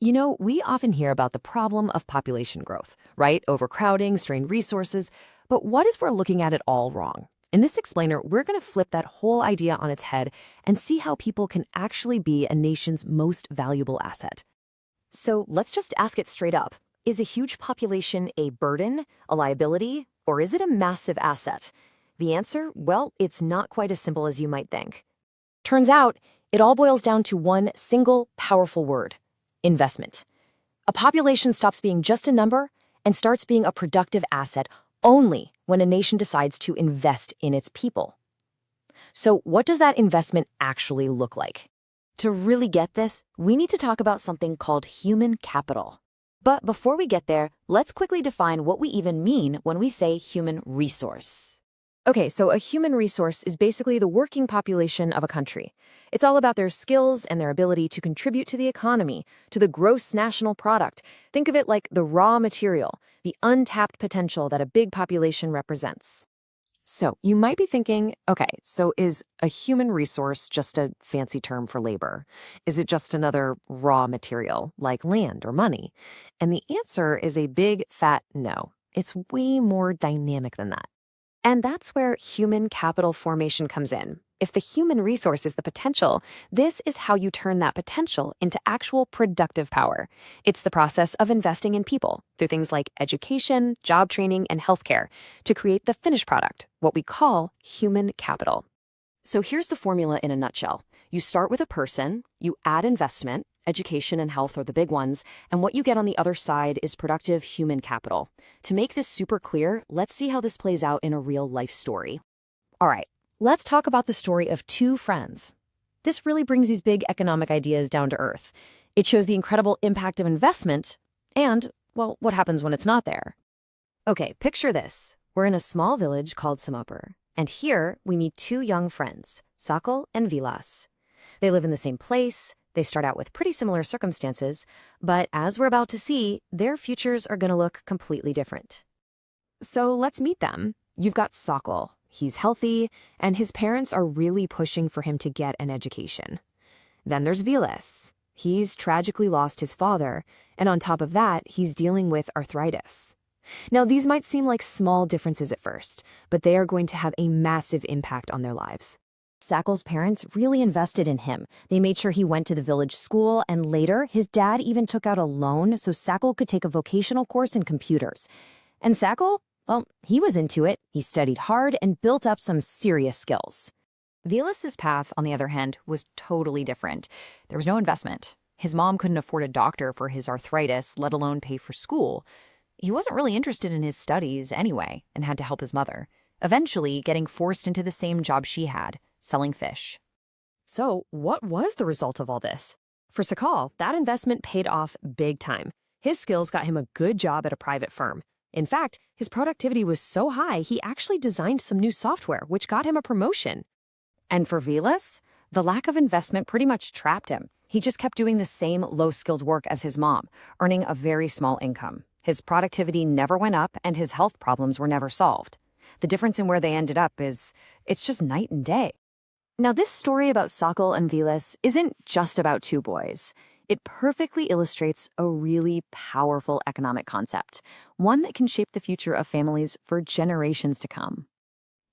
We often hear about the problem of population growth, right? Overcrowding, strained resources. But what if we're looking at it all wrong? In this explainer, we're going to flip that whole idea on its head and see how people can actually be a nation's most valuable asset. So let's just ask it straight up. Is a huge population a burden, a liability, or is it a massive asset? The answer? Well, it's not quite as simple as you might think. Turns out, it all boils down to one single, powerful word: investment. A population stops being just a number and starts being a productive asset only when a nation decides to invest in its people. So what does that investment actually look like? To really get this, we need to talk about something called human capital. But before we get there, let's quickly define what we even mean when we say human resource. Okay, so a human resource is basically the working population of a country. It's all about their skills and their ability to contribute to the economy, to the gross national product. Think of it like the raw material, the untapped potential that a big population represents. So you might be thinking, okay, so is a human resource just a fancy term for labor? Is it just another raw material like land or money? And the answer is a big, fat no. It's way more dynamic than that. And that's where human capital formation comes in. If the human resource is the potential, this is how you turn that potential into actual productive power. It's the process of investing in people through things like education, job training, and healthcare to create the finished product, what we call human capital. So here's the formula in a nutshell. You start with a person, you add investment, education and health are the big ones, and what you get on the other side is productive human capital. To make this super clear, let's see how this plays out in a real life story. All right, let's talk about the story of two friends. This really brings these big economic ideas down to earth. It shows the incredible impact of investment and, well, what happens when it's not there. Okay, picture this. We're in a small village called Samapur, and here we meet two young friends, Sakal and Vilas. They live in the same place. They start out with pretty similar circumstances, but as we're about to see, their futures are going to look completely different. So let's meet them. You've got Sakal. He's healthy, and his parents are really pushing for him to get an education. Then there's Vilas. He's tragically lost his father, and on top of that, he's dealing with arthritis. Now, these might seem like small differences at first, but they are going to have a massive impact on their lives. Sakal's parents really invested in him. They made sure he went to the village school, and later, his dad even took out a loan so Sakal could take a vocational course in computers. And Sakal, well, he was into it. He studied hard and built up some serious skills. Vilas's path, on the other hand, was totally different. There was no investment. His mom couldn't afford a doctor for his arthritis, let alone pay for school. He wasn't really interested in his studies anyway, and had to help his mother, eventually getting forced into the same job she had, selling fish. So what was the result of all this? For Sakal, that investment paid off big time. His skills got him a good job at a private firm. In fact, his productivity was so high, he actually designed some new software, which got him a promotion. And for Vilas, the lack of investment pretty much trapped him. He just kept doing the same low-skilled work as his mom, earning a very small income. His productivity never went up, and his health problems were never solved. The difference in where they ended up it's just night and day. Now, this story about Sakal and Vilas isn't just about two boys. It perfectly illustrates a really powerful economic concept, one that can shape the future of families for generations to come.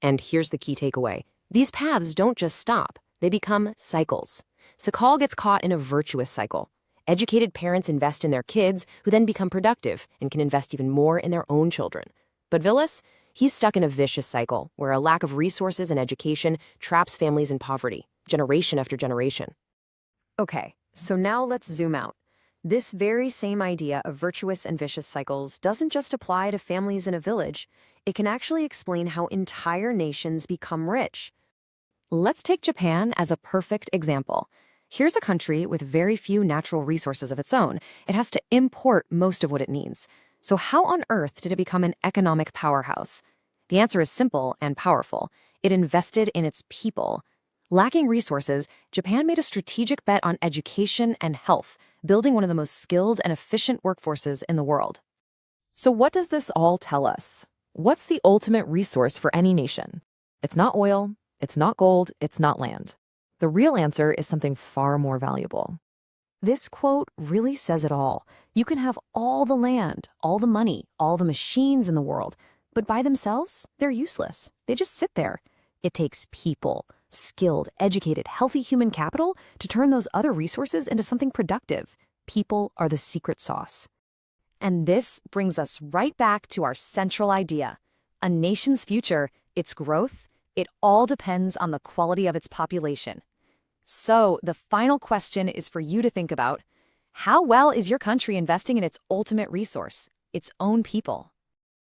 And here's the key takeaway. These paths don't just stop. They become cycles. Sakal gets caught in a virtuous cycle. Educated parents invest in their kids, who then become productive and can invest even more in their own children. But Vilas, he's stuck in a vicious cycle where a lack of resources and education traps families in poverty, generation after generation. Okay, so now let's zoom out. This very same idea of virtuous and vicious cycles doesn't just apply to families in a village. It can actually explain how entire nations become rich. Let's take Japan as a perfect example. Here's a country with very few natural resources of its own. It has to import most of what it needs. So how on earth did it become an economic powerhouse? The answer is simple and powerful. It invested in its people. Lacking resources, Japan made a strategic bet on education and health, building one of the most skilled and efficient workforces in the world. So what does this all tell us? What's the ultimate resource for any nation? It's not oil, it's not gold, it's not land. The real answer is something far more valuable. This quote really says it all. You can have all the land, all the money, all the machines in the world, but by themselves, they're useless. They just sit there. It takes people, skilled, educated, healthy human capital to turn those other resources into something productive. People are the secret sauce. And this brings us right back to our central idea. A nation's future, its growth, it all depends on the quality of its population. So, the final question is for you to think about. How well is your country investing in its ultimate resource, its own people?